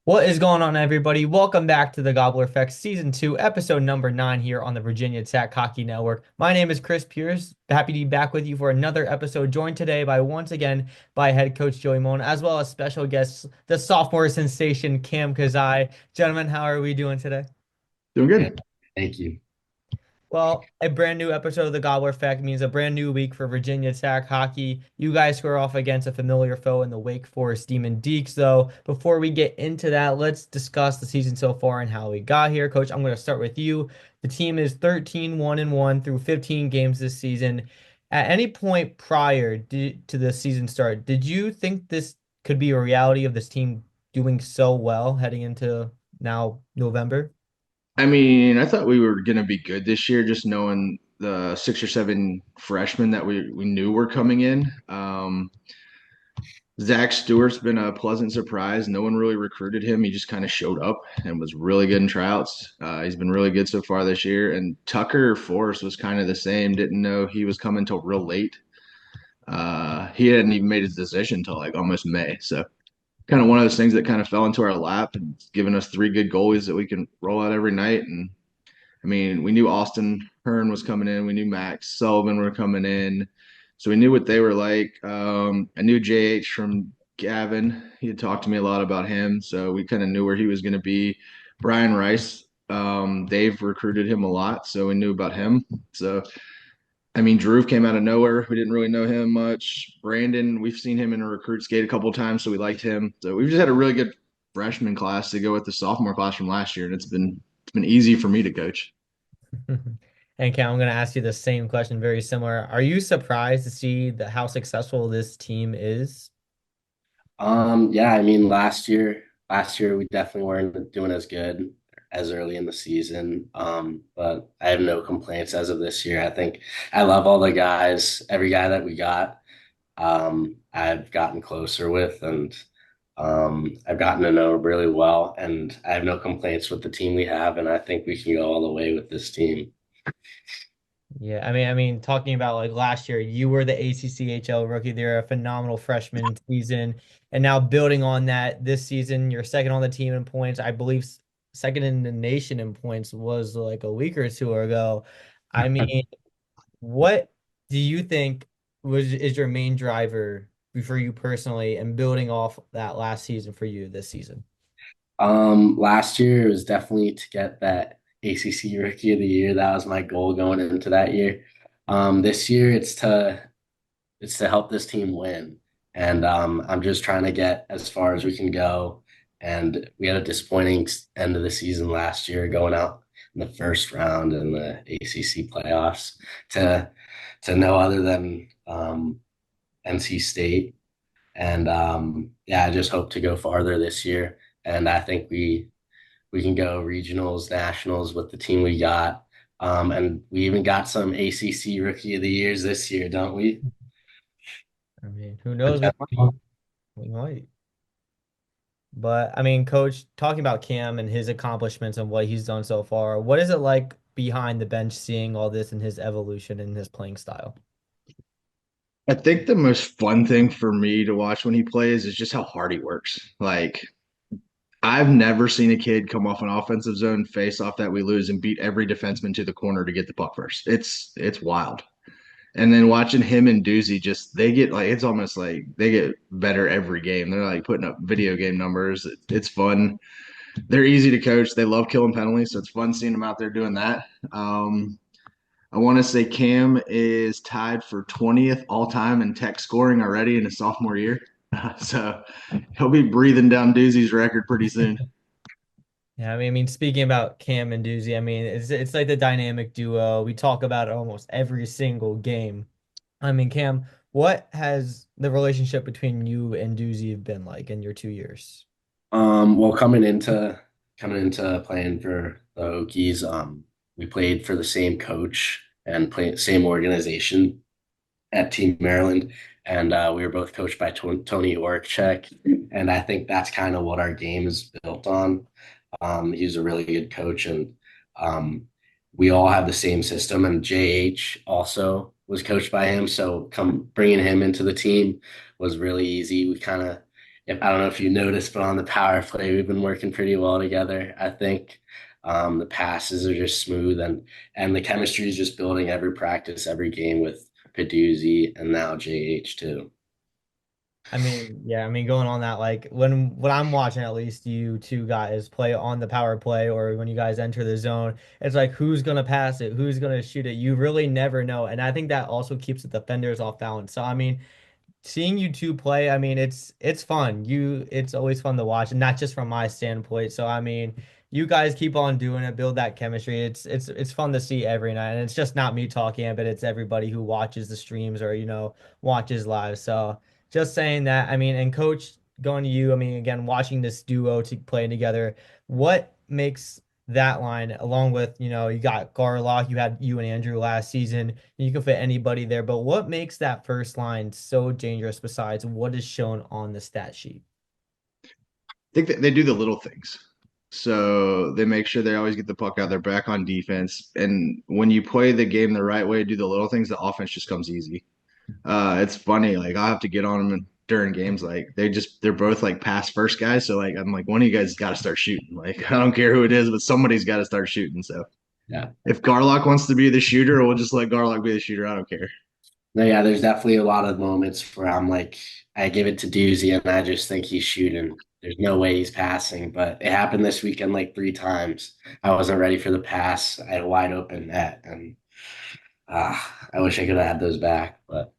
What is going on, everybody? Welcome back to the Gobbler Effect Season 2, Episode number 9 here on the Virginia Tech Hockey Network. My name is Chris Pierce. Happy to be back with you for another episode, joined today by once again by head coach Joey Mullen, as well as special guests, the sophomore sensation Kam Khazai. Gentlemen, how are we doing today? Doing Yeah, good. thank you. Well, a brand new episode of the Gobbler Effect means a brand new week for Virginia Tech hockey. You guys square off against a familiar foe in the Wake Forest Demon Deacs, though. Before we get into that, let's discuss the season so far and how we got here. Coach, I'm going to start with you. The team is 13-1-1 through 15 games this season. At any point prior to the season start, did you think this could be a reality of this team doing so well heading into now November? I mean, I thought we were going to be good this year, just knowing the 6 or 7 freshmen that we knew were coming in. Zach Stewart's been a pleasant surprise. No one really recruited him. He just kind of showed up and was really good in tryouts. He's been really good so far this year. And Tucker Forrest was kind of the same. Didn't know he was coming till real late. He hadn't even made his decision till like almost May. So kind of one of those things that kind of fell into our lap and given us 3 good goalies that we can roll out every night. And I mean, we knew Austin Hearn was coming in. We knew Max Sullivan were coming in. So we knew what they were like. I knew JH from Gavin. He had talked to me a lot about him. So we kind of knew where he was going to be. Brian Rice, they've recruited him a lot. So we knew about him. So, I mean, Drew came out of nowhere. We didn't really know him much. Brandon, we've seen him in a recruit skate a couple of times. So we liked him. So we've just had a really good freshman class to go with the sophomore class from last year. And it's been easy for me to coach. And Cam, I'm going to ask you the same question, very similar. Are you surprised to see how successful this team is? Yeah, I mean last year we definitely weren't doing as good as early in the season. But I have no complaints as of this year. I think I love all the guys, every guy that we got. I've gotten closer with and I've gotten to know really well, and I have no complaints with the team we have, and I think we can go all the way with this team. Yeah, I mean, talking about like last year, you were the ACCHL rookie. They're a phenomenal freshman season, and now building on that this season, you're second on the team in points. I believe second in the nation in points was like a week or two ago. I mean, what do you think is your main driver for you personally and building off that last season for you this season? Last year it was definitely to get that ACC Rookie of the Year. That was my goal going into that year. This year it's to help this team win, and I'm just trying to get as far as we can go. And we had a disappointing end of the season last year, going out in the first round in the ACC playoffs to no other than NC State. And yeah, I just hope to go farther this year. And I think we can go regionals, nationals with the team we got. And we even got some ACC Rookie of the Years this year, don't we? I mean, who knows? We might. We might. But I mean, coach, talking about Cam and his accomplishments and what he's done so far, what is it like behind the bench seeing all this and his evolution in his playing style? I think the most fun thing for me to watch when he plays is just how hard he works. Like, I've never seen a kid come off an offensive zone face off that we lose and beat every defenseman to the corner to get the puck first. It's wild. And then watching him and Doozy, just they get like it's almost like they get better every game. They're like putting up video game numbers. It's fun. They're easy to coach. They love killing penalties, so it's fun seeing them out there doing that. I want to say Cam is tied for 20th all time in tech scoring already in his sophomore year. So he'll be breathing down Doozy's record pretty soon. Yeah, I mean, speaking about Cam and Doozy, I mean, it's like the dynamic duo. We talk about it almost every single game. I mean, Cam, what has the relationship between you and Doozy been like in your 2 years? Well, coming into playing for the Hokies, we played for the same coach and play same organization at Team Maryland, and we were both coached by Tony Orchek, and I think that's kind of what our game is built on. He's a really good coach, and um, we all have the same system. And JH also was coached by him, so come bringing him into the team was really easy. We kind of if I don't know if you noticed, but on the power play, we've been working pretty well together. I think the passes are just smooth, and the chemistry is just building every practice, every game with Peduzzi and now JH too. I mean, yeah, I mean, going on that, like when I'm watching, at least you two guys play on the power play, or when you guys enter the zone, it's like who's gonna pass it, who's gonna shoot it. You really never know, and I think that also keeps the defenders off balance. So I mean, seeing you two play, I mean, it's fun. It's always fun to watch, and not just from my standpoint. So I mean, you guys keep on doing it, build that chemistry. It's fun to see every night, and it's just not me talking, but it's everybody who watches the streams or watches live. So just saying that, I mean, and coach, going to you, I mean, again, watching this duo to play together, what makes that line along with you got Garlock, you had you and Andrew last season. You can fit anybody there, but what makes that first line so dangerous besides what is shown on the stat sheet? Think that they do the little things. So they make sure they always get the puck out. They're back on defense. And when you play the game the right way, do the little things, the offense just comes easy. It's funny. Like I'll have to get on them during games. Like they're both like pass first guys. So like I'm like one of you guys got to start shooting. Like I don't care who it is, but somebody's got to start shooting. So Yeah. if Garlock wants to be the shooter, we'll just let Garlock be the shooter. I don't care. No, yeah, there's definitely a lot of moments where I'm like, I give it to Doozy and I just think he's shooting. There's no way he's passing, but it happened this weekend like three times. I wasn't ready for the pass. I had a wide open net, and I wish I could have had those back. But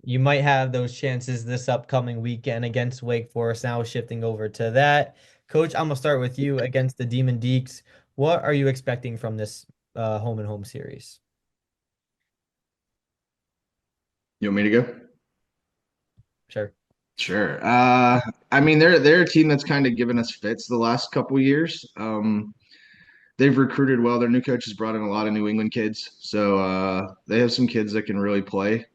You might have those chances this upcoming weekend against Wake Forest. Now shifting over to that. Coach, I'm gonna start with you against the Demon Deacs. What are you expecting from this home and home series? You want me to go? Sure. Sure. I mean, they're a team that's kind of given us fits the last couple years. They've recruited well. Their new coach has brought in a lot of New England kids, so they have some kids that can really play.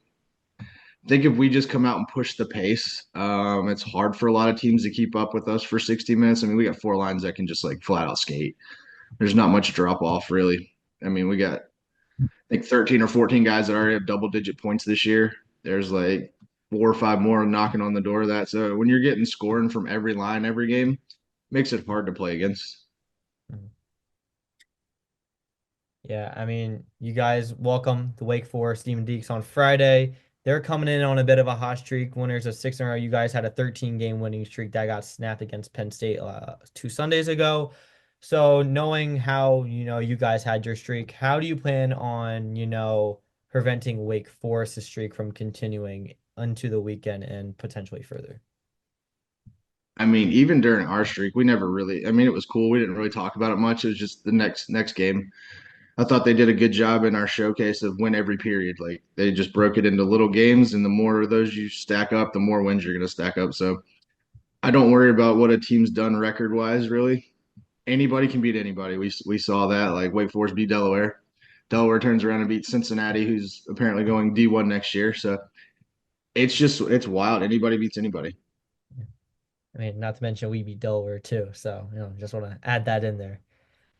I think if we just come out and push the pace, it's hard for a lot of teams to keep up with us for 60 minutes. I mean, we got four lines that can just like flat out skate. There's not much drop off really. I mean, we got I think 13 or 14 guys that already have double digit points this year. There's like four or five more knocking on the door of that. So when you're getting scoring from every line every game, makes it hard to play against. Mhm. Yeah, I mean, you guys welcome the Wake Forest Demon Deacs on Friday. They're coming in on a bit of a hot streak, winners of six in a row. You guys had a 13-game winning streak that got snapped against Penn State 2 Sundays ago. So knowing how, you guys had your streak, how do you plan on, preventing Wake Forest's streak from continuing into the weekend and potentially further? I mean, even during our streak, we never really. I mean, it was cool. We didn't really talk about it much. It was just the next game. I thought they did a good job in our showcase of win every period. Like they just broke it into little games, and the more of those you stack up, the more wins you're going to stack up. So I don't worry about what a team's done record wise. Really, anybody can beat anybody. We saw that. Like Wake Forest beat Delaware. Delaware turns around and beats Cincinnati, who's apparently going D1 next year. So it's wild. Anybody beats anybody. I mean, not to mention we beat Delaware too. So, just want to add that in there.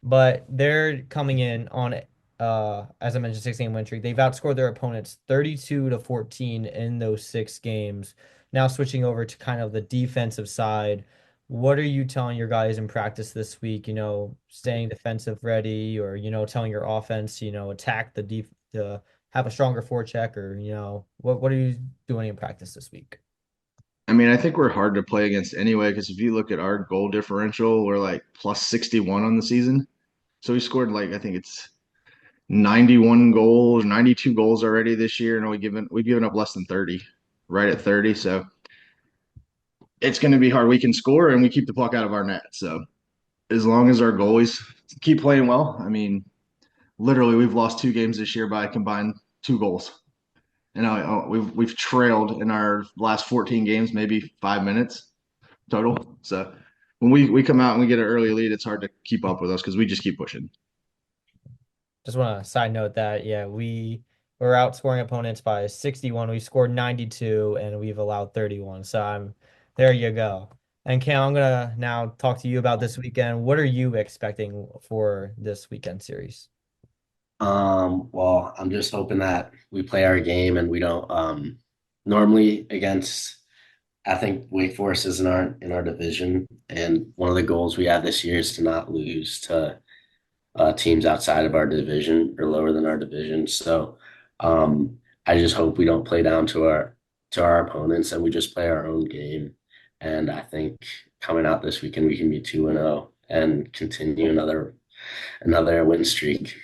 But they're coming in on as I mentioned, 16 win streak. They've outscored their opponents 32-14 in those 6 games. Now switching over to kind of the defensive side, what are you telling your guys in practice this week? Staying defensive ready, or telling your offense, attack the have a stronger forecheck, or what are you doing in practice this week? I mean, I think we're hard to play against anyway because if you look at our goal differential, we're like plus 61 on the season. So we scored like I think it's 91 goals, 92 goals already this year, and we've given up less than 30, right at 30. So it's going to be hard. We can score and we keep the puck out of our net. So as long as our goalies keep playing well, I mean, literally we've lost 2 games this year by combined 2 goals. And we've trailed in our last 14 games, maybe 5 minutes total. So when we come out and we get an early lead, it's hard to keep up with us because we just keep pushing. Just want to side note that, yeah, we were outscoring opponents by 61. We scored 92 and we've allowed 31. So there you go. And Cam, I'm gonna now talk to you about this weekend. What are you expecting for this weekend series? Well, I'm just hoping that we play our game and we don't normally against I think Wake Forest is in our division, and one of the goals we have this year is to not lose to teams outside of our division or lower than our division. So I just hope we don't play down to our opponents and we just play our own game. And I think coming out this weekend we can be 2-0 and continue another win streak.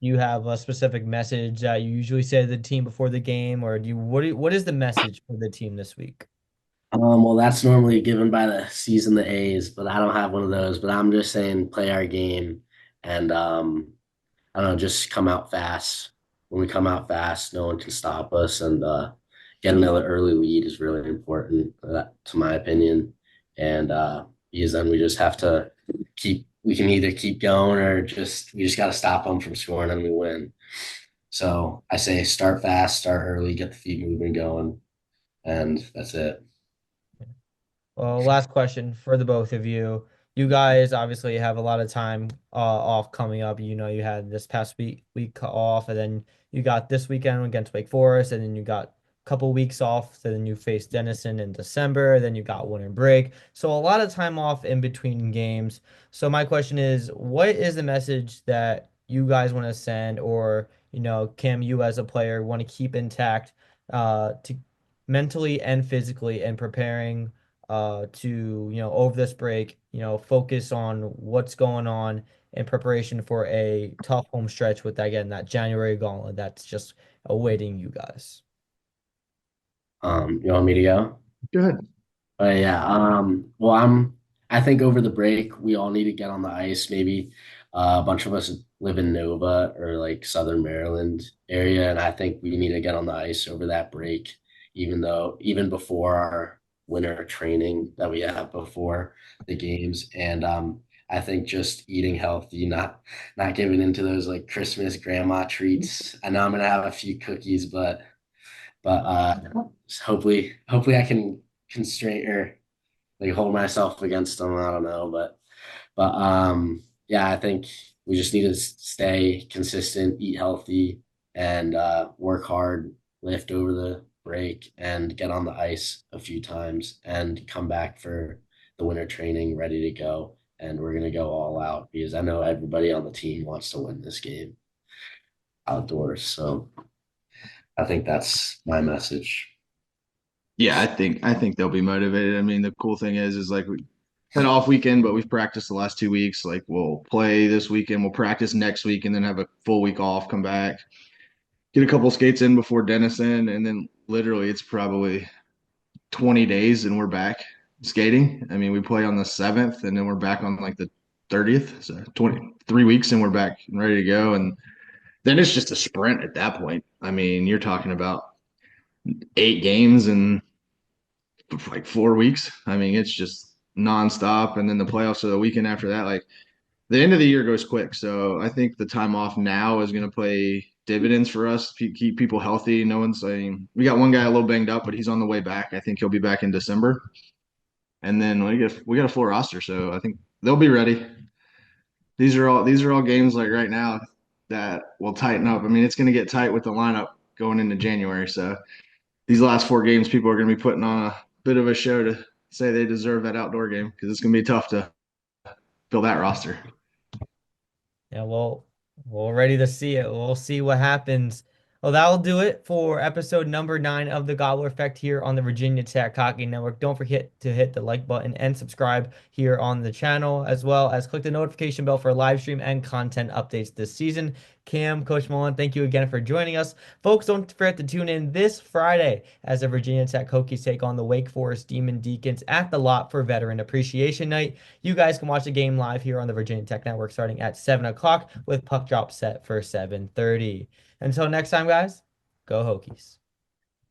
You have a specific message that you usually say to the team before the game, or what is the message for the team this week? Well, that's normally given by the season the A's, but I don't have one of those. But I'm just saying play our game and I don't know, just come out fast. When we come out fast, no one can stop us, and get another early lead is really important, to my opinion. And because then we just have to keep. We can either keep going or we just got to stop them from scoring, and we win. So I say start fast, start early, get the feet moving, going, and that's it. Well, last question for the both of you. You guys obviously have a lot of time off coming up. You know, you had this past week off, and then you got this weekend against Wake Forest, and then you got a couple weeks off. So then you face Denison in December, then you got winter break. So a lot of time off in between games. So my question is, what is the message that you guys want to send, or Kim, you as a player want to keep intact, to mentally and physically and preparing to over this break, focus on what's going on in preparation for a tough home stretch with again that January gauntlet that's just awaiting you guys. You want me to go? Good. Yeah. Well, I think over the break we all need to get on the ice. Maybe a bunch of us live in Nova or like Southern Maryland area, and I think we need to get on the ice over that break, even before our winter training that we have before the games. And I think just eating healthy, not giving into those like Christmas grandma treats. I know I'm gonna have a few cookies, but hopefully I can constrain or like hold myself against them. I don't know, but yeah, I think we just need to stay consistent, eat healthy, and work hard, lift over the break, and get on the ice a few times, and come back for the winter training ready to go. And we're gonna go all out because I know everybody on the team wants to win this game outdoors. So I think that's my message. Yeah, I think they'll be motivated. I mean, the cool thing is like we had an off weekend, but we've practiced the last 2 weeks. Like we'll play this weekend, we'll practice next week, and then have a full week off, come back, get a couple skates in before Denison, and then literally it's probably 20 days and we're back skating. I mean, we play on the 7th and then we're back on like the 30th. So 23 weeks and we're back and ready to go. And then it's just a sprint at that point. I mean, you're talking about 8 games in like 4 weeks. I mean, it's just nonstop. And then the playoffs are the weekend after that. Like the end of the year goes quick. So I think the time off now is going to play dividends for us, keep people healthy. No one's saying we got one guy a little banged up, but he's on the way back. I think he'll be back in December. And then we got a full roster, so I think they'll be ready. These are all games like right now that will tighten up. I mean, it's going to get tight with the lineup going into January. So these last 4 games, people are going to be putting on a bit of a show to say they deserve that outdoor game because it's going to be tough to fill that roster. Yeah, well, we're ready to see it. We'll see what happens. Well, that'll do it for episode number 9 of the Gobbler Effect here on the Virginia Tech Hockey Network. Don't forget to hit the like button and subscribe here on the channel, as well as click the notification bell for live stream and content updates this season. Cam, Coach Mullen, thank you again for joining us. Folks, don't forget to tune in this Friday as the Virginia Tech Hokies take on the Wake Forest Demon Deacons at the Lot for Veteran Appreciation Night. You guys can watch the game live here on the Virginia Tech Network starting at 7 o'clock with puck drop set for 7:30. Until next time, guys, go Hokies.